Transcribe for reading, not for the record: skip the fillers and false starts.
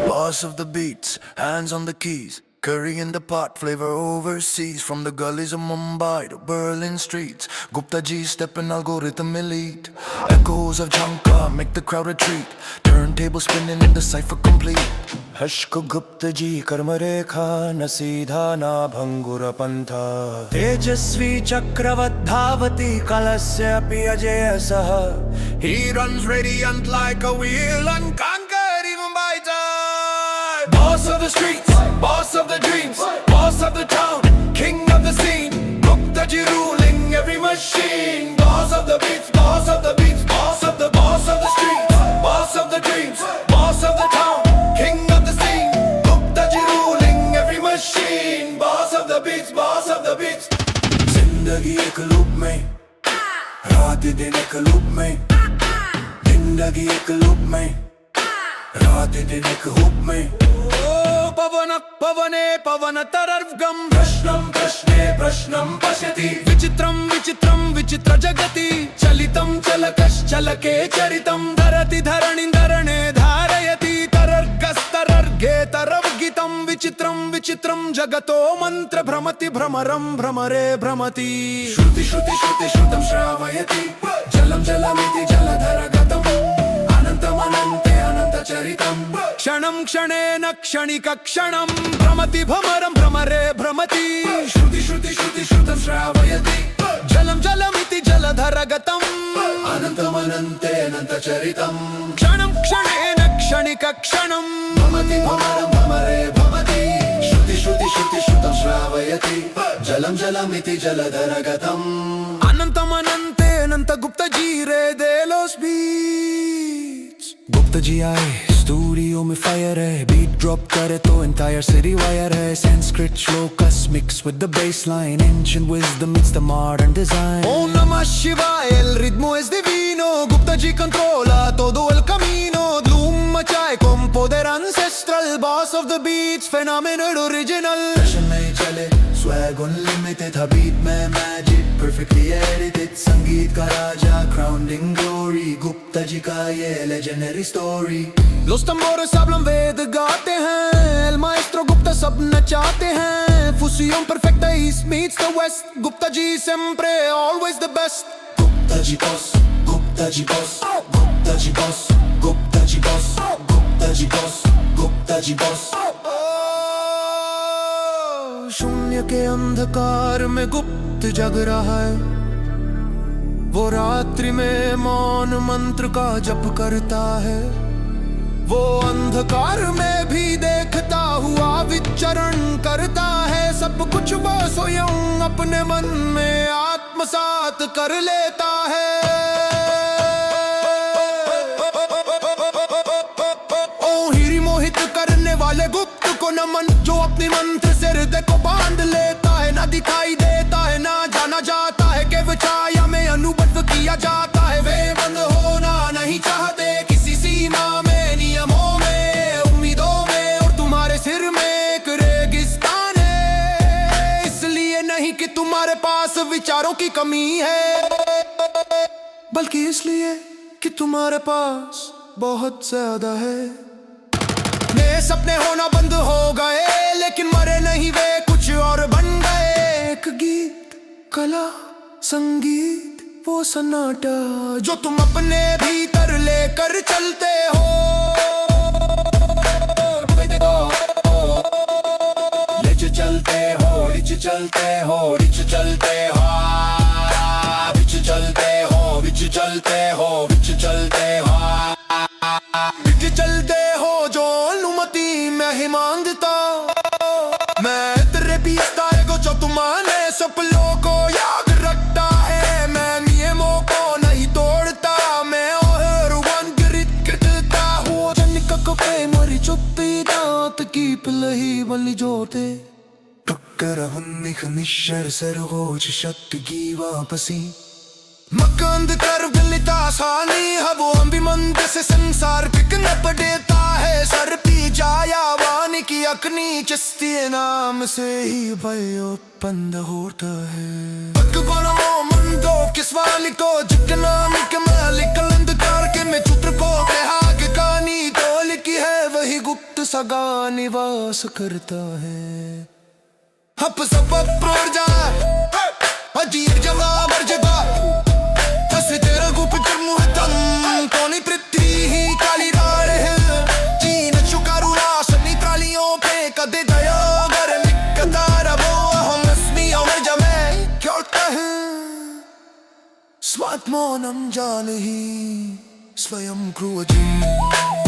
Boss of the beats, hands on the keys, curry in the pot, flavor overseas. From the gullies of Mumbai to Berlin streets, Gupta ji stepping algorithm elite. Echoes of Jhanka make the crowd retreat, turntable spinning in the cipher complete. Hashko Gupta ji karma rekha, na seedha na bhangura pantha. Tejasvi chakravadhavati kalasya api ajaya saha. He runs radiant like a wheel and conquered even by time. Boss of the streets, boss of the dreams, boss of the town, king of the scene. Gupta ji ruling every machine. Boss of the beats, boss of the beats, boss of the streets, boss of the dreams, boss of the town, king of the scene. Gupta ji ruling every machine. Boss of the beats, boss of the beats. Zindagi ek loop mein, raat din ek loop mein. Zindagi ek loop mein, raat din ek hoop mein. पवने पवन तरर्गम प्रश्नम प्रश्ने प्रश्नम पश्यति विचित्रम विचित्रम विचित्र जगति चलितम चलके चरितम धरति धरणि धरणे धारयति तरर्गस्तरर्गे तरवगितम विचित्रम विचित्रम जगतो मंत्र भ्रमति भ्रमरम भ्रमरे भ्रमति श्रुति श्रुति श्रुति श्रुतम श्रावयति जलम जलमिति जलधरगतम अनंतम अनंते अनंत चरितम क्षणं क्षणेन क्षणिक क्षणं भ्रमति भ्रमरं भ्रमरे भ्रमति श्रुति श्रुति श्रुति श्रुतं श्रावयति जलं जलमिति जलधरगतम् अनन्तम् अनन्ते अनन्तचरितं क्षणं क्षणेन क्षणिक क्षणं भ्रमति भ्रमरं भ्रमरे भ्रमति श्रुति श्रुति श्रुति श्रुतं श्रावयति जलं जलमिति जलधरगतम् अनन्तम् अनन्ते अनंत गुप्ता जी रे दे los beats. गुप्ता जी आए स्टूडियो में फायर है, बीट ड्रॉप करे तो एंटायर सिटी वायर है. संस्कृत श्लोकस mix with the baseline, ancient wisdom meets the modern design. ओम नमः शिवाय, el ritmo es divino. Gupta ji controla todo el camino. Gloom मचाए con poder ancestral. Boss of the beats, phenomenal original. Fashion में चले swag unlimited, beat में magic perfectly edited. संगीत का राजा crowning glory. Gupta ji का ये legendary story. Los tambores hablan ved गाते हैं, el maestro Gupta सब नचाते हैं. Fusión perfecta, east meets the west. Gupta ji siempre always the best. Gupta ji boss, Gupta ji boss, Gupta ji boss, Gupta ji boss, Gupta ji boss, Gupta ji boss. शून्य के अंधकार में गुप्त जग रहा है, वो रात्रि में मौन मंत्र का जप करता है. वो अंधकार में भी देखता हुआ विचरण करता है. सब कुछ वो स्वयं अपने मन में आत्मसात कर लेता है. ओ हीरी मोहित करने वाले गुप्त को नमन, जो अपने मंत्र से हृदय को बांध लेता है. ना दिखाई देता है, ना जाना जाता है, केवल छाया में अनुबद्ध किया जाता है. वे बंद होना नहीं चाहते किसी सीमा में, नियमों में, उम्मीदों में. और तुम्हारे सिर में एक रेगिस्तान है, इसलिए नहीं कि तुम्हारे पास विचारों की कमी है, बल्कि इसलिए कि तुम्हारे पास बहुत ज्यादा है. नए सपने होना बंद हो गए, लेकिन मरे नहीं वे, कुछ और बन गए. एक गीत, कला, संगीत, वो सन्नाटा जो तुम अपने भीतर लेकर चलते हो. रिच चलते हो, रिच चलते हो, रिच चलते हो, रिच चलते हो, रिच चलते हो, रिच चलते हो, रिच चलते हो. जो अनुमति मैं ही मांगता, मैं तेरे पीछे को जो तुम्हारे सपनों को याद रखता है. मैं नियमों को नहीं तोड़ता, मैं और वन गिरता हूँ. जनिक को पे मरी चुप्पी दांत की पिलही बलि जोते टक्कर हुन्नी दिख निश्चर सर्वोच्च शक्ति की वापसी मकंद कर गलिता सानी हबो अभिमंद से संसार बिकन पड़ेता है सर पी जाया वानी की अग्नि चिस्ती नाम से ही भय उत्पन्न होता है भगवानो मंदो किस वाली को जितना के मालिक अंधकार के में चित्र को कहा के कहानी तो लिखी है वही गुप्त सगा निवास करता है हप सब प्रोर जा अजीर जगह मर जगह तेरा गुप्त मुहतम कौनी पृथ्वी ही काली रार है चीन चुकारुरा सनी त्रालियों पे कदे दया गर निकतार वो हम अस्मी अमर जमे क्यों कहें स्वात्मोनम जान ही स्वयं क्रूजी